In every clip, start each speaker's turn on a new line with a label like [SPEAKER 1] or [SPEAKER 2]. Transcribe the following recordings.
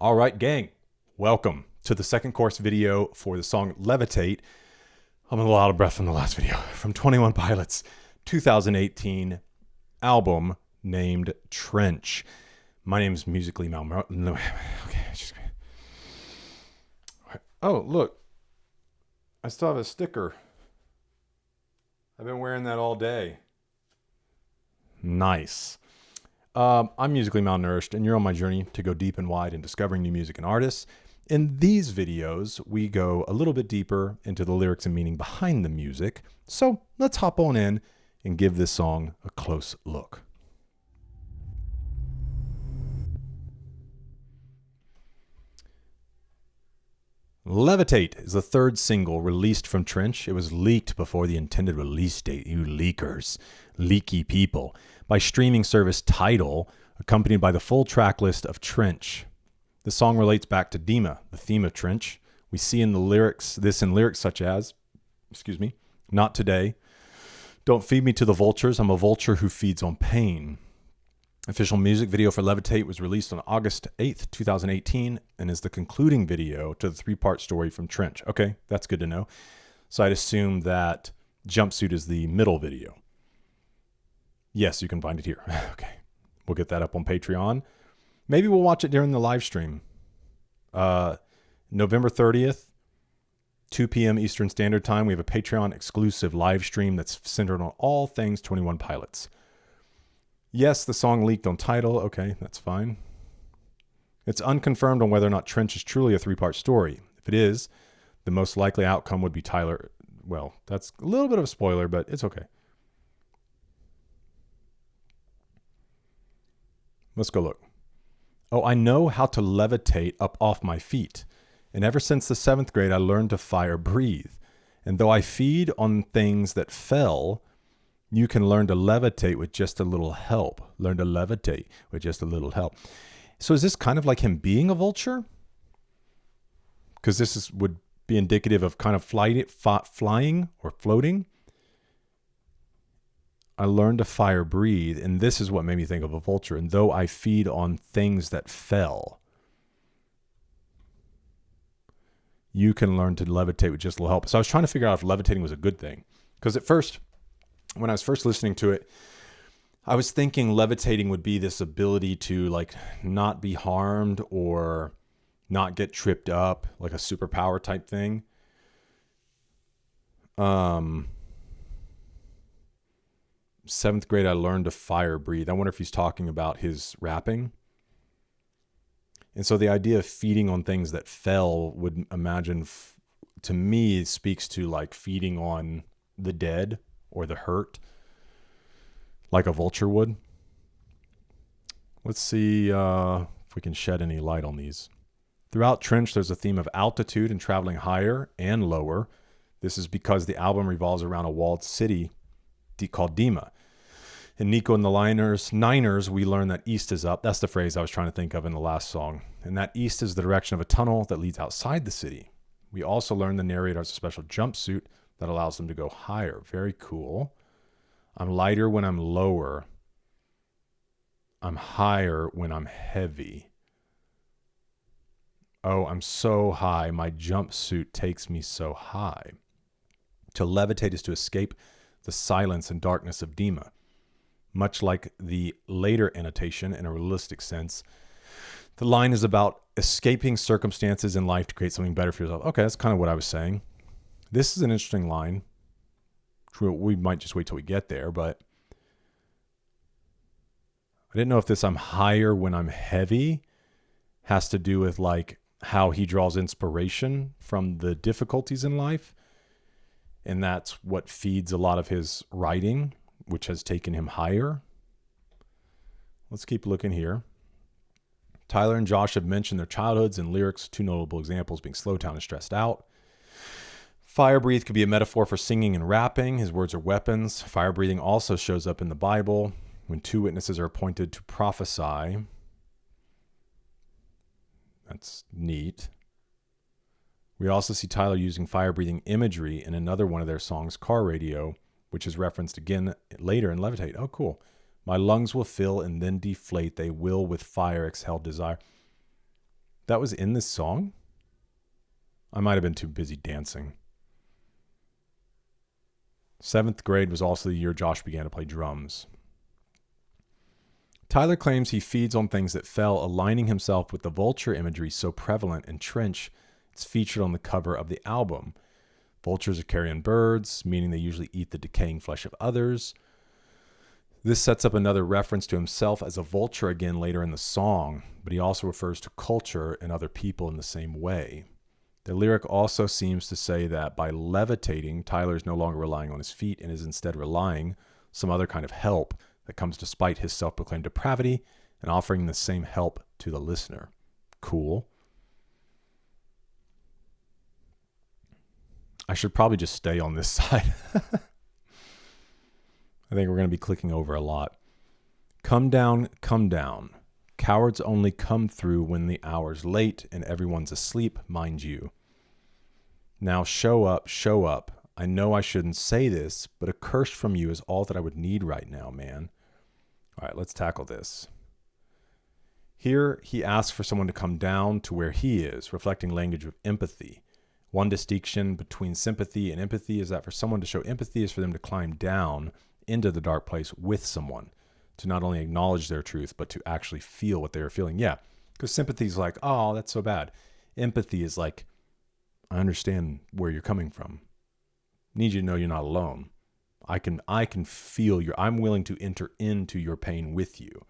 [SPEAKER 1] All right, gang, welcome to the second course video for the song Levitate. I'm a little out of breath from the last video. From 21 Pilots' 2018 album named Trench. My name's Musically Malnourished. No, okay, oh, look. I still have a sticker. I've been wearing that all day. Nice. I'm Musically Malnourished, and you're on my journey to go deep and wide in discovering new music and artists. In these videos, we go a little bit deeper into the lyrics and meaning behind the music. So let's hop on in and give this song a close look. Levitate is the third single released from Trench. It was leaked before the intended release date, you leakers, leaky people, by streaming service Tidal, accompanied by the full track list of Trench. The song relates back to Dima, the theme of Trench. We see in the lyrics, in lyrics such as, not today, don't feed me to the vultures, I'm a vulture who feeds on pain. Official music video for Levitate was released on August 8th, 2018, and is the concluding video to the three-part story from Trench. Okay, that's good to know. So I'd assume that Jumpsuit is the middle video. Yes, you can find it here. Okay, we'll get that up on Patreon. Maybe we'll watch it during the live stream. November 30th, 2 p.m. Eastern Standard Time, we have a Patreon exclusive live stream that's centered on all things 21 Pilots. Yes, the song leaked on Tidal. Okay, that's fine. It's unconfirmed on whether or not Trench is truly a three-part story. If it is, the most likely outcome would be Tyler. Well, that's a little bit of a spoiler, but it's okay. Let's go look. Oh, I know how to levitate up off my feet. And ever since the 7th grade, I learned to fire breathe. And though I feed on things that fell, you can learn to levitate with just a little help. Learn to levitate with just a little help. So is this kind of like him being a vulture? Because would be indicative of kind of flying or floating. I learned to fire breathe, and this is what made me think of a vulture. And though I feed on things that fell, you can learn to levitate with just a little help. So I was trying to figure out if levitating was a good thing. Because at first, when I was first listening to it, I was thinking levitating would be this ability to like not be harmed or not get tripped up, like a superpower type thing. 7th grade, I learned to fire breathe. I wonder if he's talking about his rapping. And so the idea of feeding on things that fell would imagine, to me, speaks to like feeding on the dead or the hurt, like a vulture would. Let's see if we can shed any light on these. Throughout Trench, there's a theme of altitude and traveling higher and lower. This is because the album revolves around a walled city called Dima. In Nico and the Niners, we learn that east is up. That's the phrase I was trying to think of in the last song. And that east is the direction of a tunnel that leads outside the city. We also learn the narrator has a special jumpsuit that allows them to go higher. Very cool. I'm lighter when I'm lower. I'm higher when I'm heavy. Oh, I'm so high. My jumpsuit takes me so high. To levitate is to escape the silence and darkness of Dima. Much like the later annotation in a realistic sense, the line is about escaping circumstances in life to create something better for yourself. Okay, that's kind of what I was saying. This is an interesting line. We might just wait till we get there, but I didn't know if this I'm higher when I'm heavy has to do with like how he draws inspiration from the difficulties in life. And that's what feeds a lot of his writing, which has taken him higher. Let's keep looking here. Tyler and Josh have mentioned their childhoods and lyrics, two notable examples being slowed down and stressed out. Fire breathe could be a metaphor for singing and rapping. His words are weapons. Fire breathing also shows up in the Bible when two witnesses are appointed to prophesy. That's neat. We also see Tyler using fire breathing imagery in another one of their songs, Car Radio, which is referenced again later in Levitate. Oh, cool. My lungs will fill and then deflate. They will with fire exhale desire. That was in this song? I might have been too busy dancing. 7th grade was also the year Josh began to play drums. Tyler claims he feeds on things that fell, aligning himself with the vulture imagery so prevalent in Trench. It's featured on the cover of the album. Vultures are carrion birds, meaning they usually eat the decaying flesh of others. This sets up another reference to himself as a vulture again later in the song, but he also refers to culture and other people in the same way. The lyric also seems to say that by levitating, Tyler is no longer relying on his feet and is instead relying some other kind of help that comes despite his self-proclaimed depravity and offering the same help to the listener. Cool. I should probably just stay on this side. I think we're going to be clicking over a lot. Come down, come down. Cowards only come through when the hour's late and everyone's asleep, mind you. Now show up, show up. I know I shouldn't say this, but a curse from you is all that I would need right now, man. All right, let's tackle this. Here, he asks for someone to come down to where he is, reflecting language of empathy. One distinction between sympathy and empathy is that for someone to show empathy is for them to climb down into the dark place with someone, to not only acknowledge their truth, but to actually feel what they're feeling. Yeah, because sympathy is like, oh, that's so bad. Empathy is like, I understand where you're coming from. Need you to know you're not alone. I can feel I'm willing to enter into your pain with you.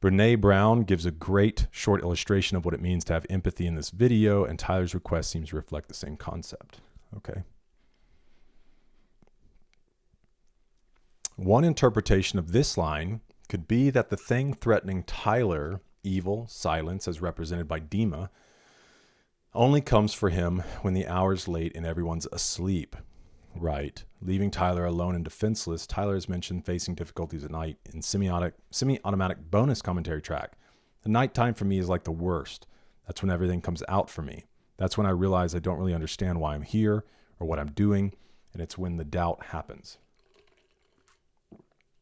[SPEAKER 1] Brene Brown gives a great short illustration of what it means to have empathy in this video, and Tyler's request seems to reflect the same concept. Okay. One interpretation of this line could be that the thing threatening Tyler, evil, silence, as represented by Dima, only comes for him when the hour's late and everyone's asleep. Right. Leaving Tyler alone and defenseless, Tyler is mentioned facing difficulties at night in semi-automatic bonus commentary track. The nighttime for me is like the worst. That's when everything comes out for me. That's when I realize I don't really understand why I'm here or what I'm doing, and it's when the doubt happens.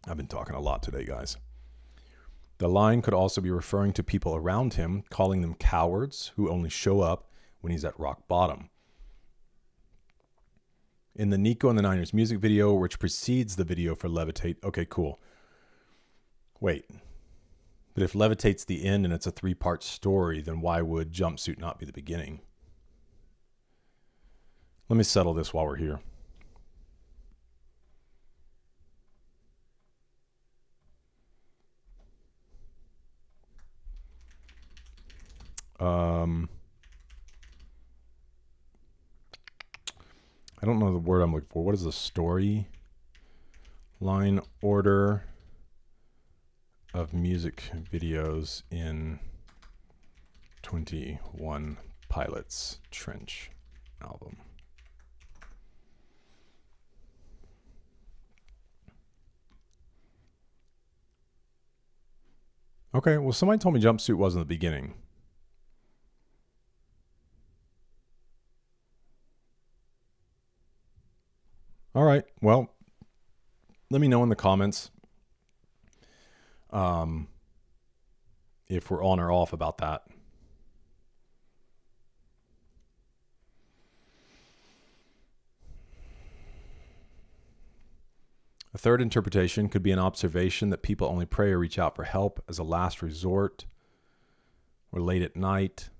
[SPEAKER 1] I've been talking a lot today, guys. The line could also be referring to people around him, calling them cowards who only show up when he's at rock bottom. In the Nico and the Niners music video, which precedes the video for Levitate, okay, cool. Wait, but if Levitate's the end and it's a 3-part story, then why would Jumpsuit not be the beginning? Let me settle this while we're here. I don't know the word I'm looking for. What is the story line order of music videos in 21 Pilots Trench album? Okay, well, somebody told me Jumpsuit wasn't the beginning. All right, well, let me know in the comments if we're on or off about that. A third interpretation could be an observation that people only pray or reach out for help as a last resort or late at night.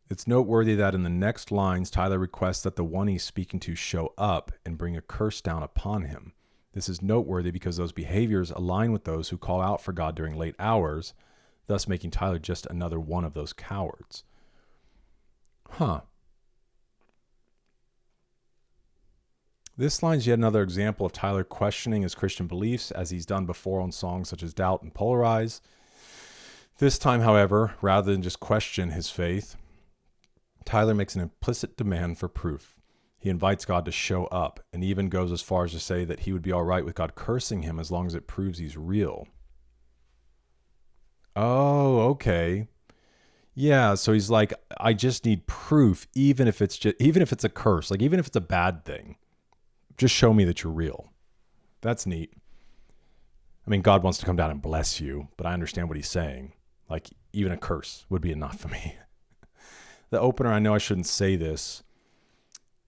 [SPEAKER 1] It's noteworthy that in the next lines, Tyler requests that the one he's speaking to show up and bring a curse down upon him. This is noteworthy because those behaviors align with those who call out for God during late hours, thus making Tyler just another one of those cowards. Huh. This line's yet another example of Tyler questioning his Christian beliefs, as he's done before on songs such as Doubt and Polarize. This time, however, rather than just question his faith, Tyler makes an implicit demand for proof. He invites God to show up and even goes as far as to say that he would be all right with God cursing him as long as it proves he's real. Oh, okay. Yeah, so he's like, I just need proof, even if it's a curse, like even if it's a bad thing. Just show me that you're real. That's neat. I mean, God wants to come down and bless you, but I understand what he's saying. Like, even a curse would be enough for me. The opener, I know I shouldn't say this,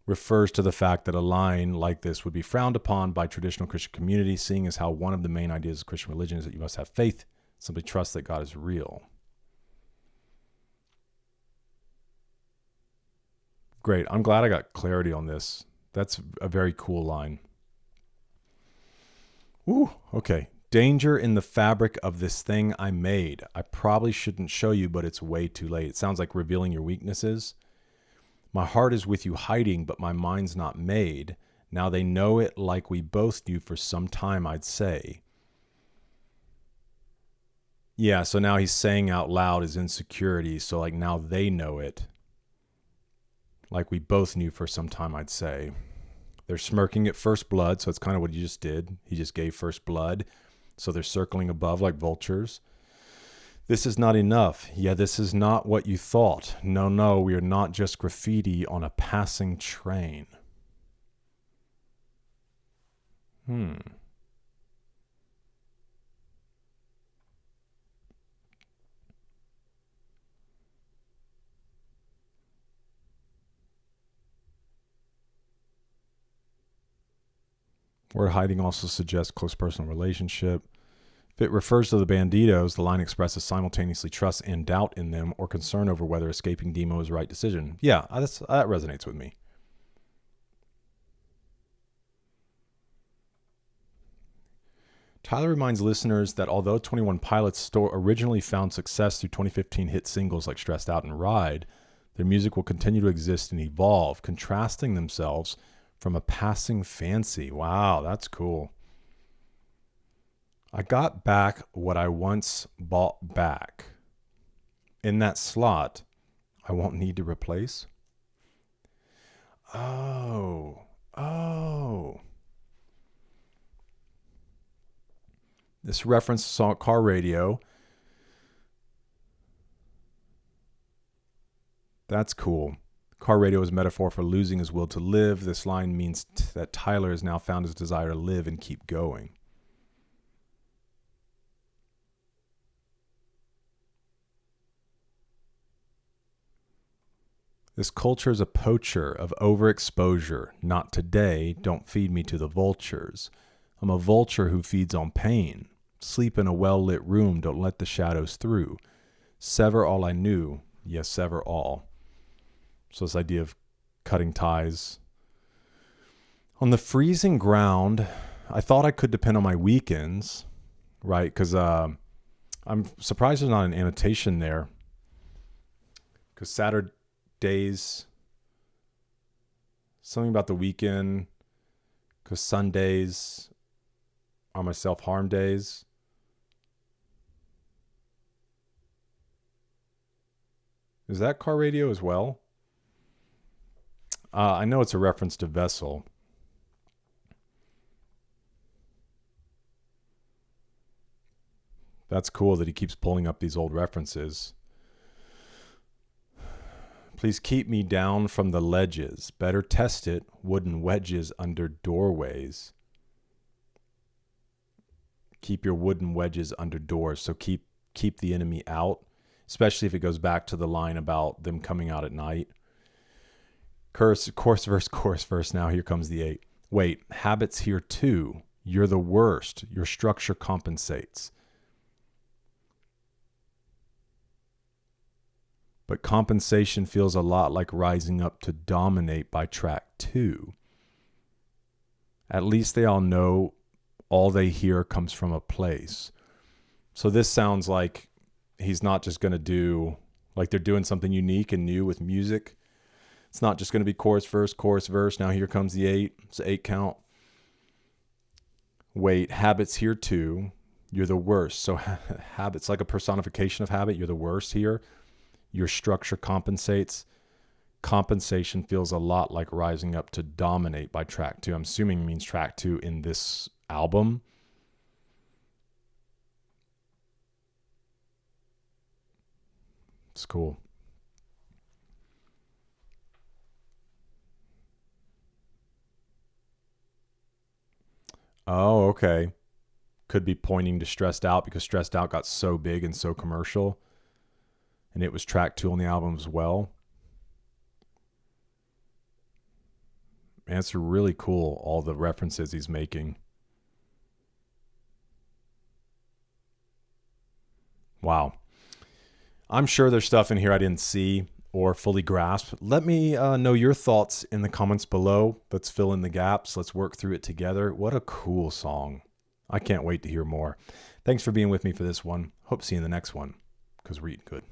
[SPEAKER 1] refers to the fact that a line like this would be frowned upon by traditional Christian communities, seeing as how one of the main ideas of Christian religion is that you must have faith, simply trust that God is real. Great. I'm glad I got clarity on this. That's a very cool line. Ooh, okay. Danger in the fabric of this thing I made. I probably shouldn't show you, but it's way too late. It sounds like revealing your weaknesses. My heart is with you hiding, but my mind's not made. Now they know it like we both knew for some time, I'd say. Yeah, so now he's saying out loud his insecurity. So like now they know it. Like we both knew for some time, I'd say. They're smirking at first blood. So it's kind of what he just did. He just gave first blood. So they're circling above like vultures. This is not enough. Yeah, this is not what you thought. No, we are not just graffiti on a passing train. Word hiding also suggests close personal relationship. If it refers to the banditos, the line expresses simultaneously trust and doubt in them or concern over whether escaping Demo is the right decision. Yeah, that resonates with me. Tyler reminds listeners that although 21 Pilots originally found success through 2015 hit singles like Stressed Out and Ride, their music will continue to exist and evolve, contrasting themselves from a passing fancy. Wow, that's cool. I got back what I once bought back. In that slot, I won't need to replace. Oh. This reference to car radio. That's cool. Car radio is a metaphor for losing his will to live. This line means that Tyler has now found his desire to live and keep going. This culture is a poacher of overexposure. Not today. Don't feed me to the vultures. I'm a vulture who feeds on pain. Sleep in a well-lit room. Don't let the shadows through. Sever all I knew. Yes, sever all. So this idea of cutting ties. On the freezing ground, I thought I could depend on my weekends, right? Because I'm surprised there's not an annotation there. Because Saturdays, something about the weekend, because Sundays are my self-harm days. Is that car radio as well? I know it's a reference to Vessel. That's cool that he keeps pulling up these old references. Please keep me down from the ledges. Better test it. Wooden wedges under doorways. Keep your wooden wedges under doors. So keep the enemy out, especially if it goes back to the line about them coming out at night. Course verse. Now here comes the 8. Wait, habits here too. You're the worst. Your structure compensates. But compensation feels a lot like rising up to dominate by track 2. At least they all know all they hear comes from a place. So this sounds like he's not just going to do, like they're doing something unique and new with music. It's not just going to be chorus, verse. Now here comes the 8. It's an 8 count. Wait, habits here too. You're the worst. So habits, like a personification of habit. You're the worst here. Your structure compensates. Compensation feels a lot like rising up to dominate by track 2. I'm assuming it means track 2 in this album. It's cool. Oh, okay. Could be pointing to Stressed Out because Stressed Out got so big and so commercial. And it was track 2 on the album as well. Man, it's really cool, all the references he's making. Wow. I'm sure there's stuff in here I didn't see or fully grasp. Let me know your thoughts in the comments below. Let's fill in the gaps. Let's work through it together. What a cool song. I can't wait to hear more. Thanks for being with me for this one. Hope to see you in the next one, because we're eating good.